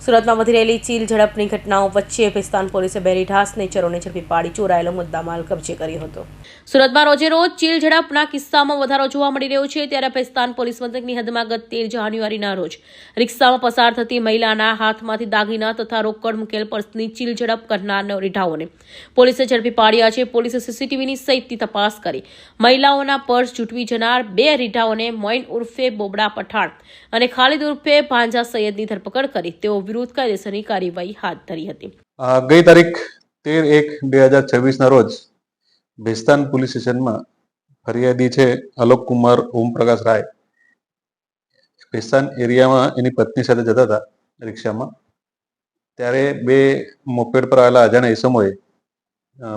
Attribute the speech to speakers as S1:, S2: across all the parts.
S1: સુરતમાં વધી રહેલી ચીલ ઝડપની ઘટનાઓ વચ્ચે ભેસ્તાન પોલીસે બે રીઢા ચરોને ઝડપી પાડી ચોરાયેલો મુદ્દામાલ કબજે કર્યો હતો। સુરતમાં રોજે રોજ ચીલ ઝડપના કિસ્સામાં વધારો જોવા મળી રહ્યો છે, ત્યારે ભેસ્તાન પોલીસ મથકની હદમાં ગત 13 જાન્યુઆરીના રોજ રિક્ષામાં પસાર થતી મહિલાના હાથમાંથી દાગીના તથા રોકડ મૂકેલ પર્સની ચીલ ઝડપ કરનાર રીઢાઓને પોલીસે ઝડપી પાડ્યા છે। પોલીસે સીસીટીવીની સહિતની તપાસ કરી મહિલાઓના પર્સ જૂટવી જનાર બે રીઢાઓને મોઇન ઉર્ફે બોબડા પઠાણ અને ખાલિદ ઉર્ફે ભાંજા સૈયદની ધરપકડ કરી તેઓ વિરુદ્ધ કાયદેસરની કાર્યવાહી હાથ ધરી હતી।
S2: ગઈ તારીખ 13/1/2026 ના રોજ ભેસ્તાન પોલીસ સ્ટેશનમાં ફરિયાદી છે અલોક કુમાર ઓમપ્રકાશ રાય ભેસ્તાન એરિયામાં એની પત્ની સાથે જતા હતા રિક્ષામાં, ત્યારે બે મોપેડ પર આવેલા અજાણ્યા ઈસમોએ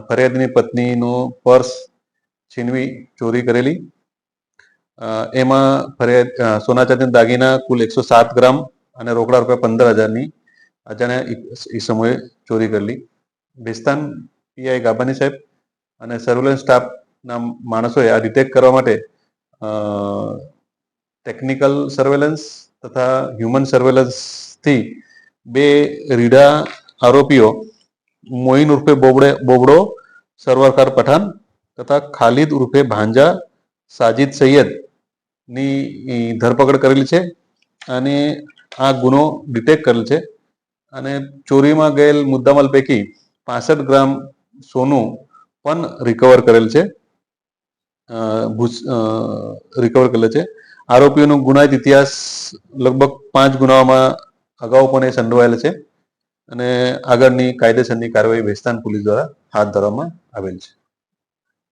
S2: ફરિયાદીની પત્નીનું પર્સ છીનવી ચોરી કરેલી। એમાં સોના ચાંદીના દાગીના કુલ 107 ગ્રામ અને રોકડા રૂપિયા 15,000ની અજાણ્યા ઈસમોએ ચોરી કરેલી। ભેસ્તાન પીઆઈ ગાબાની સાહેબ અને સર્વેલન્સ સ્ટાફના માણસોએ આ ડિટેક્ટ કરવા માટે ટેકનિકલ સર્વેલન્સ તથા હ્યુમન સર્વેલન્સથી બે રીઢા આરોપીઓ મોઇન ઉર્ફે બોબડો સરવરકાર પઠાણ તથા ખાલિદ ઉર્ફે ભાંજા સાજિદ સૈયદની ધરપકડ કરેલી છે અને આ ગુનો ડિટેક્ટ કરેલ છે અને ચોરીમાં ગયેલ મુદ્દામાલ પૈકી 65 ગ્રામ સોનું પણ રિકવર કરેલ છે। આરોપીઓનો ગુનાહિત ઇતિહાસ લગભગ 5 ગુનાઓમાં અગાઉ પણ એ સંડોવાયેલ છે અને આગળની કાયદેસરની કાર્યવાહી ભેસ્તાન પોલીસ દ્વારા હાથ ધરવામાં આવેલ છે।